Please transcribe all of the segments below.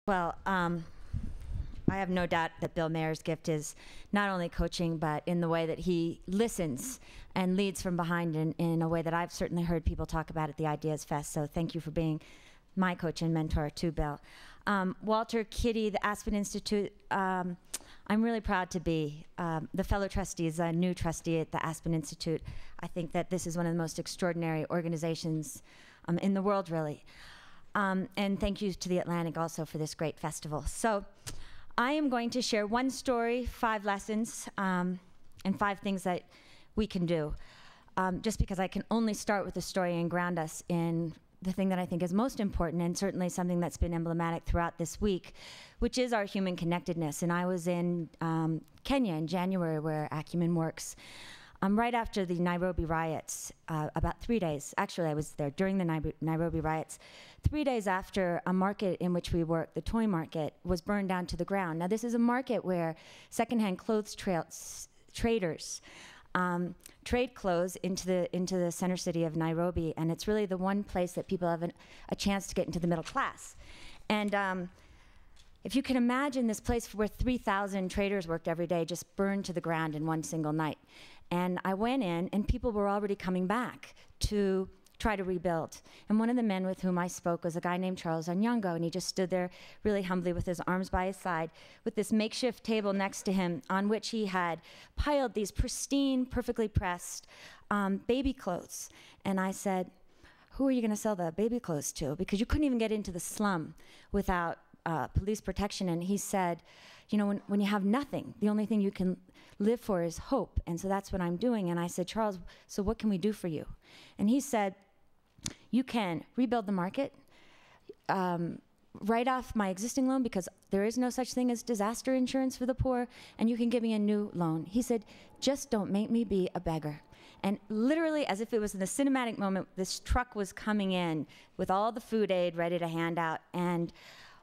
Well, I have no doubt that Bill Mayer's gift is not only coaching, but in the way that he listens and leads from behind in a way that I've certainly heard people talk about at the Ideas Fest. So thank you for being my coach and mentor too, Bill. Walter, Kitty, the Aspen Institute, I'm really proud to be the fellow trustees, a new trustee at the Aspen Institute. I think that this is one of the most extraordinary organizations in the world, really. And thank you to the Atlantic also for this great festival. So I am going to share one story, 5 lessons, and 5 things that we can do. Just because I can only start with the story and ground us in the thing that I think is most important, and certainly something that's been emblematic throughout this week, which is our human connectedness. And I was in Kenya in January, where Acumen works, right after the Nairobi riots, about 3 days. Actually, I was there during the Nairobi riots. 3 days after a market in which we work, the toy market, was burned down to the ground. Now, this is a market where secondhand clothes traders trade clothes into the center city of Nairobi, and it's really the one place that people have a chance to get into the middle class. And if you can imagine this place where 3,000 traders worked every day just burned to the ground in one single night. And I went in, and people were already coming back to try to rebuild. And one of the men with whom I spoke was a guy named Charles Onyango, and he just stood there really humbly with his arms by his side, with this makeshift table next to him on which he had piled these pristine, perfectly pressed baby clothes. And I said, who are you going to sell the baby clothes to? Because you couldn't even get into the slum without police protection. And he said, you know, when you have nothing, the only thing you can live for is hope. And so that's what I'm doing. And I said, Charles, so what can we do for you? And he said, you can rebuild the market, write off my existing loan because there is no such thing as disaster insurance for the poor, and you can give me a new loan. He said, just don't make me be a beggar. And literally, as if it was in the cinematic moment, this truck was coming in with all the food aid ready to hand out. And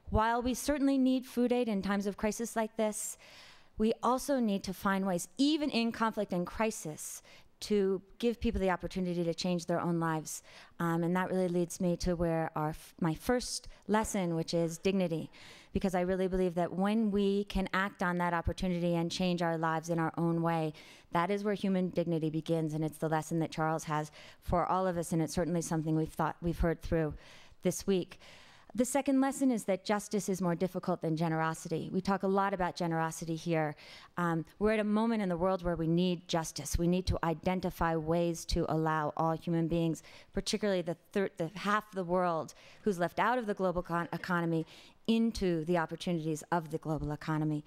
while we certainly need food aid in times of crisis like this, we also need to find ways, even in conflict and crisis, to give people the opportunity to change their own lives. And that really leads me to where my first lesson, which is dignity. Because I really believe that when we can act on that opportunity and change our lives in our own way, that is where human dignity begins. And it's the lesson that Charles has for all of us, and it's certainly something we've heard through this week. The second lesson is that justice is more difficult than generosity. We talk a lot about generosity here. We're at a moment in the world where we need justice. We need to identify ways to allow all human beings, particularly the half of the world who's left out of the global economy, into the opportunities of the global economy.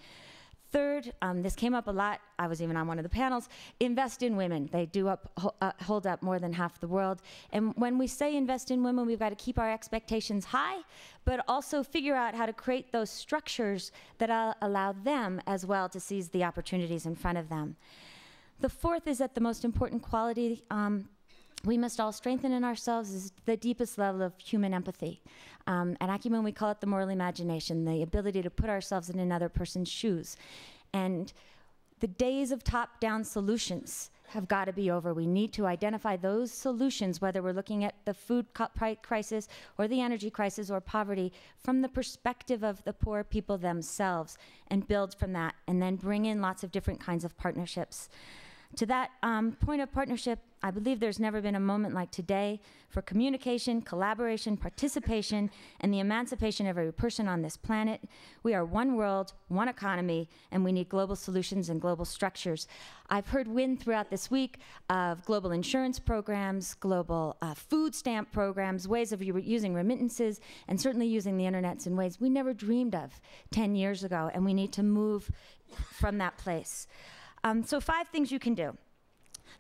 Third, this came up a lot, I was even on one of the panels, invest in women. They do hold up more than half the world. And when we say invest in women, we've got to keep our expectations high, but also figure out how to create those structures that allow them as well to seize the opportunities in front of them. The fourth is that the most important quality we must all strengthen in ourselves is the deepest level of human empathy. At Acumen, we call it the moral imagination, the ability to put ourselves in another person's shoes. And the days of top-down solutions have got to be over. We need to identify those solutions, whether we're looking at the food crisis or the energy crisis or poverty, from the perspective of the poor people themselves, and build from that, and then bring in lots of different kinds of partnerships. To that point of partnership, I believe there's never been a moment like today for communication, collaboration, participation, and the emancipation of every person on this planet. We are one world, one economy, and we need global solutions and global structures. I've heard wind throughout this week of global insurance programs, global food stamp programs, ways of using remittances, and certainly using the internet in ways we never dreamed of 10 years ago, and we need to move from that place. So 5 things you can do.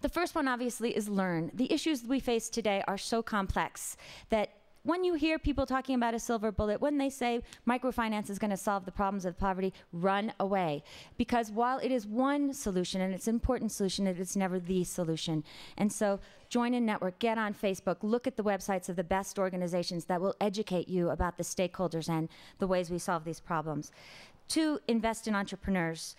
The first one, obviously, is learn. The issues we face today are so complex that when you hear people talking about a silver bullet, when they say microfinance is going to solve the problems of poverty, run away. Because while it is one solution, and it's an important solution, it is never the solution. And so join a network, get on Facebook, look at the websites of the best organizations that will educate you about the stakeholders and the ways we solve these problems. 2, invest in entrepreneurs.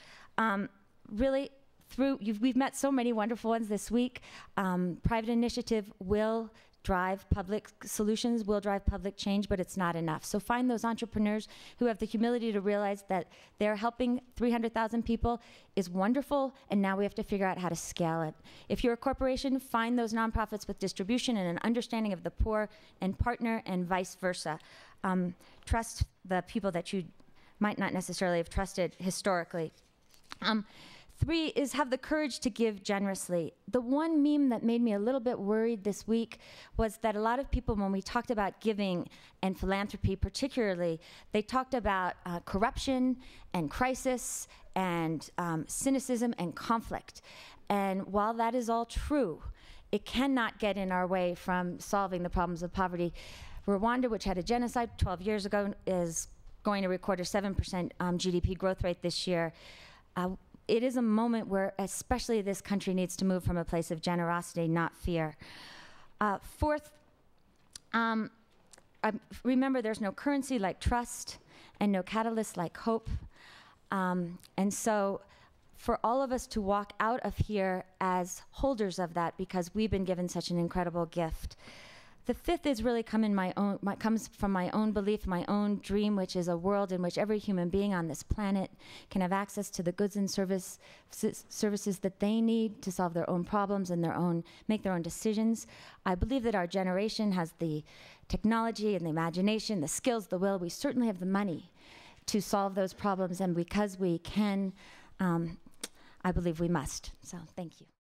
Really, we've met so many wonderful ones this week. Private initiative will drive public solutions, will drive public change, but it's not enough. So find those entrepreneurs who have the humility to realize that they're helping 300,000 people is wonderful, and now we have to figure out how to scale it. If you're a corporation, find those nonprofits with distribution and an understanding of the poor and partner, and vice versa. Trust the people that you might not necessarily have trusted historically. 3 is have the courage to give generously. The one meme that made me a little bit worried this week was that a lot of people, when we talked about giving and philanthropy particularly, they talked about corruption and crisis and cynicism and conflict. And while that is all true, it cannot get in our way from solving the problems of poverty. Rwanda, which had a genocide 12 years ago, is going to record a 7% GDP growth rate this year. It is a moment where especially this country needs to move from a place of generosity, not fear. 4th, remember there's no currency like trust and no catalyst like hope. And so for all of us to walk out of here as holders of that, because we've been given such an incredible gift. The 5th is really comes from my own belief, my own dream, which is a world in which every human being on this planet can have access to the goods and services that they need to solve their own problems and make their own decisions. I believe that our generation has the technology and the imagination, the skills, the will. We certainly have the money to solve those problems, and because we can, I believe we must. So thank you.